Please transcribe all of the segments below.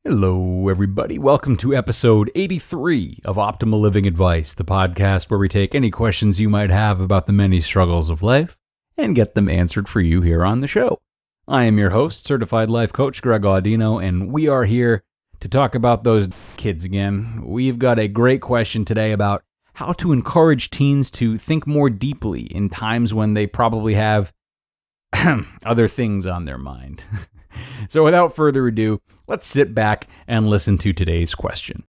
Hello, everybody. Welcome to episode 83 of Optimal Living Advice, the podcast where we take any questions you might have about the many struggles of life and get them answered for you here on the show. I am your host, certified life coach Greg Audino, and we are here to talk about those kids again. We've got a great question today about how to encourage teens to think more deeply in times when they probably have other things on their mind. So without further ado, let's sit back and listen to today's question.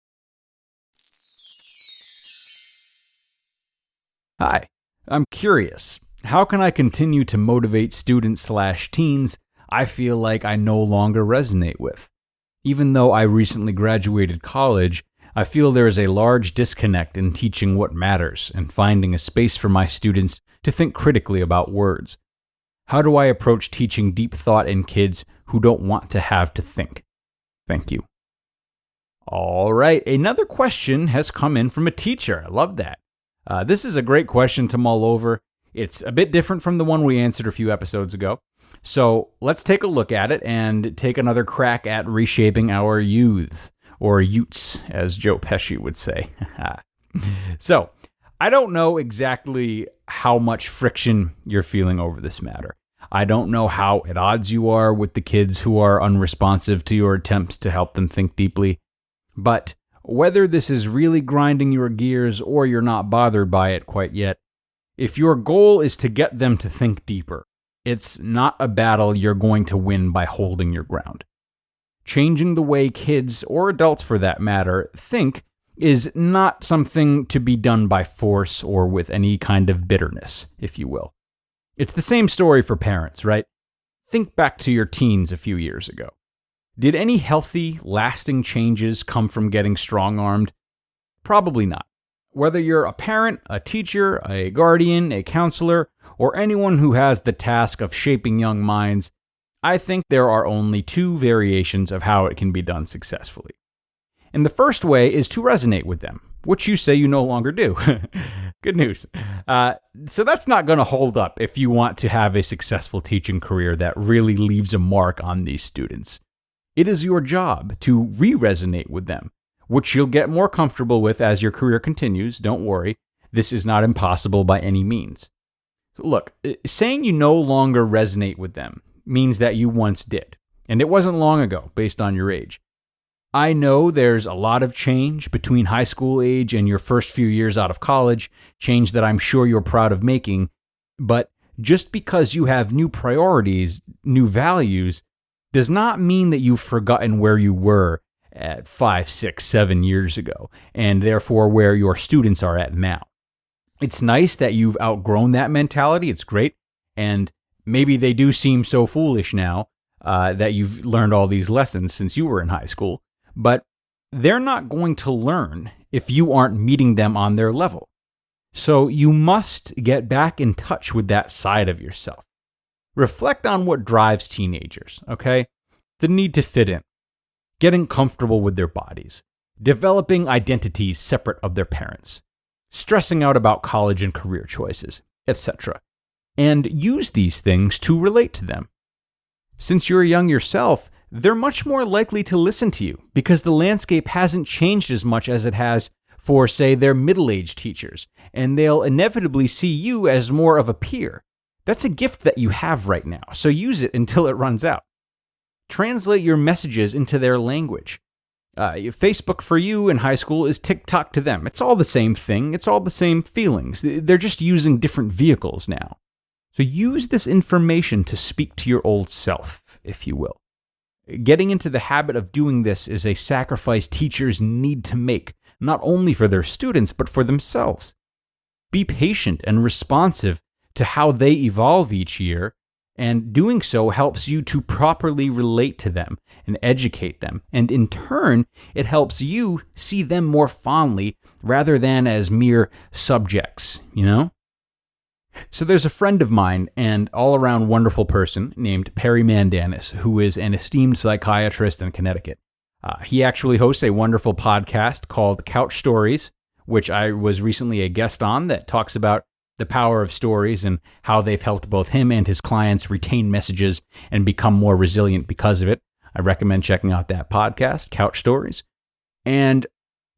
Hi, I'm curious. How can I continue to motivate students/teens I feel like I no longer resonate with? Even though I recently graduated college, I feel there is a large disconnect in teaching what matters and finding a space for my students to think critically about words. How do I approach teaching deep thought in kids who don't want to have to think? Thank you. All right, another question has come in from a teacher. I love that. This is a great question to mull over. It's a bit different from the one we answered a few episodes ago. So let's take a look at it and take another crack at reshaping our youths, or utes, as Joe Pesci would say. So, I don't know exactly how much friction you're feeling over this matter. I don't know how at odds you are with the kids who are unresponsive to your attempts to help them think deeply. But whether this is really grinding your gears or you're not bothered by it quite yet, if your goal is to get them to think deeper, it's not a battle you're going to win by holding your ground. Changing the way kids, or adults for that matter, think is not something to be done by force or with any kind of bitterness, if you will. It's the same story for parents, right? Think back to your teens a few years ago. Did any healthy, lasting changes come from getting strong-armed? Probably not. Whether you're a parent, a teacher, a guardian, a counselor, or anyone who has the task of shaping young minds, I think there are only two variations of how it can be done successfully. And the first way is to resonate with them, which you say you no longer do. Good news. So that's not going to hold up if you want to have a successful teaching career that really leaves a mark on these students. It is your job to re-resonate with them, which you'll get more comfortable with as your career continues. Don't worry. This is not impossible by any means. So look, saying you no longer resonate with them means that you once did, and it wasn't long ago based on your age. I know there's a lot of change between high school age and your first few years out of college, change that I'm sure you're proud of making, but just because you have new priorities, new values, does not mean that you've forgotten where you were at 5, 6, 7 years ago, and therefore where your students are at now. It's nice that you've outgrown that mentality. It's great, and maybe they do seem so foolish now that you've learned all these lessons since you were in high school. But they're not going to learn if you aren't meeting them on their level. So you must get back in touch with that side of yourself. Reflect on what drives teenagers, okay? The need to fit in, getting comfortable with their bodies, developing identities separate of their parents, stressing out about college and career choices, etc. And use these things to relate to them. Since you're young yourself, they're much more likely to listen to you because the landscape hasn't changed as much as it has for, say, their middle-aged teachers, and they'll inevitably see you as more of a peer. That's a gift that you have right now, so use it until it runs out. Translate your messages into their language. Facebook for you in high school is TikTok to them. It's all the same thing. It's all the same feelings. They're just using different vehicles now. So use this information to speak to your old self, if you will. Getting into the habit of doing this is a sacrifice teachers need to make, not only for their students, but for themselves. Be patient and responsive to how they evolve each year, and doing so helps you to properly relate to them and educate them, and in turn, it helps you see them more fondly rather than as mere subjects, you know? So there's a friend of mine and all-around wonderful person named Perry Mandanis, who is an esteemed psychiatrist in Connecticut. He actually hosts a wonderful podcast called Couch Stories, which I was recently a guest on, that talks about the power of stories and how they've helped both him and his clients retain messages and become more resilient because of it. I recommend checking out that podcast, Couch Stories. And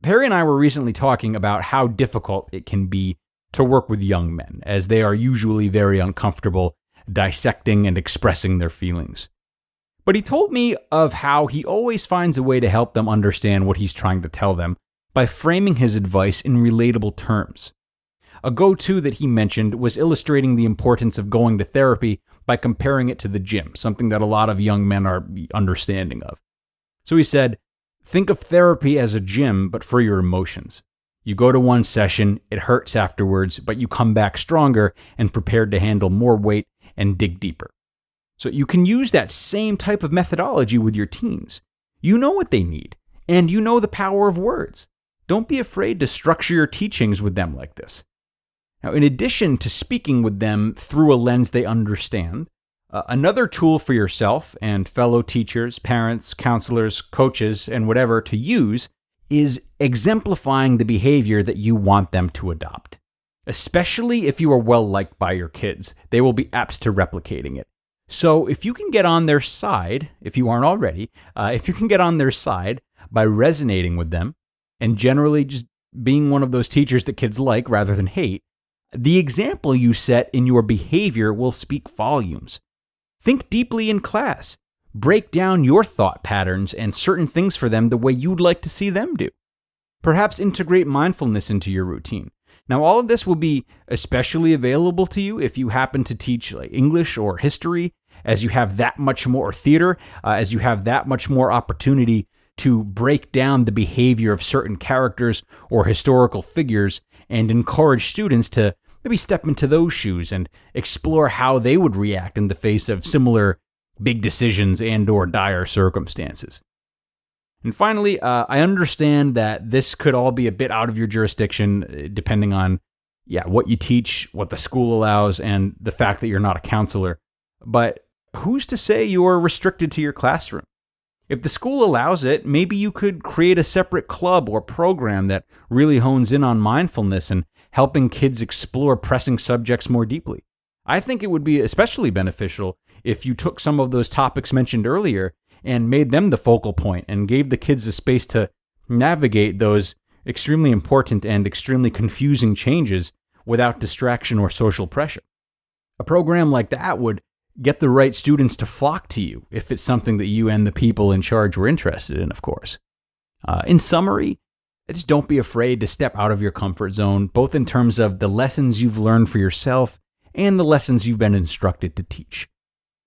Perry and I were recently talking about how difficult it can be to work with young men, as they are usually very uncomfortable dissecting and expressing their feelings. But he told me of how he always finds a way to help them understand what he's trying to tell them by framing his advice in relatable terms. A go-to that he mentioned was illustrating the importance of going to therapy by comparing it to the gym, something that a lot of young men are understanding of. So he said, think of therapy as a gym, but for your emotions. You go to one session, it hurts afterwards, but you come back stronger and prepared to handle more weight and dig deeper. So you can use that same type of methodology with your teens. You know what they need, and you know the power of words. Don't be afraid to structure your teachings with them like this. Now, in addition to speaking with them through a lens they understand, another tool for yourself and fellow teachers, parents, counselors, coaches, and whatever to use is exemplifying the behavior that you want them to adopt. Especially if you are well liked by your kids, they will be apt to replicating it. So if you can get on their side, if you aren't already, if you can get on their side by resonating with them and generally just being one of those teachers that kids like rather than hate, the example you set in your behavior will speak volumes. Think deeply in class. Break down your thought patterns and certain things for them the way you'd like to see them do. Perhaps integrate mindfulness into your routine. Now, all of this will be especially available to you if you happen to teach English or history, as you have that much more theater, as you have that much more opportunity to break down the behavior of certain characters or historical figures and encourage students to maybe step into those shoes and explore how they would react in the face of similar big decisions and or dire circumstances. And finally, I understand that this could all be a bit out of your jurisdiction, depending on what you teach, what the school allows, and the fact that you're not a counselor. But who's to say you're restricted to your classroom? If the school allows it, maybe you could create a separate club or program that really hones in on mindfulness and helping kids explore pressing subjects more deeply. I think it would be especially beneficial if you took some of those topics mentioned earlier and made them the focal point and gave the kids the space to navigate those extremely important and extremely confusing changes without distraction or social pressure. A program like that would get the right students to flock to you if it's something that you and the people in charge were interested in, of course. In summary, just don't be afraid to step out of your comfort zone, both in terms of the lessons you've learned for yourself and the lessons you've been instructed to teach.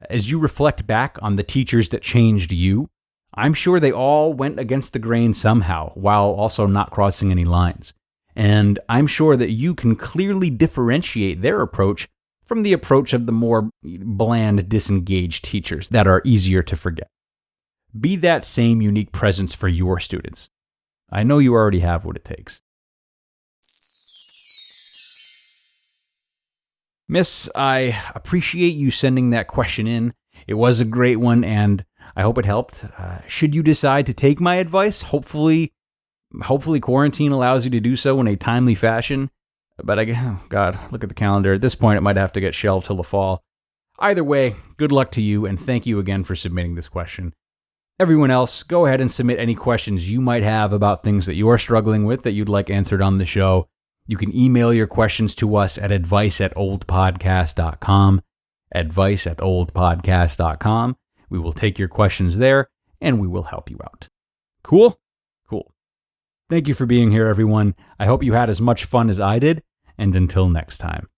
As you reflect back on the teachers that changed you, I'm sure they all went against the grain somehow, while also not crossing any lines. And I'm sure that you can clearly differentiate their approach from the approach of the more bland, disengaged teachers that are easier to forget. Be that same unique presence for your students. I know you already have what it takes. Miss, I appreciate you sending that question in. It was a great one, and I hope it helped. Should you decide to take my advice, hopefully quarantine allows you to do so in a timely fashion. But God, look at the calendar. At this point, it might have to get shelved till the fall. Either way, good luck to you, and thank you again for submitting this question. Everyone else, go ahead and submit any questions you might have about things that you are struggling with that you'd like answered on the show. You can email your questions to us at advice@oldpodcast.com, advice@oldpodcast.com. We will take your questions there, and we will help you out. Cool? Cool. Thank you for being here, everyone. I hope you had as much fun as I did, and until next time.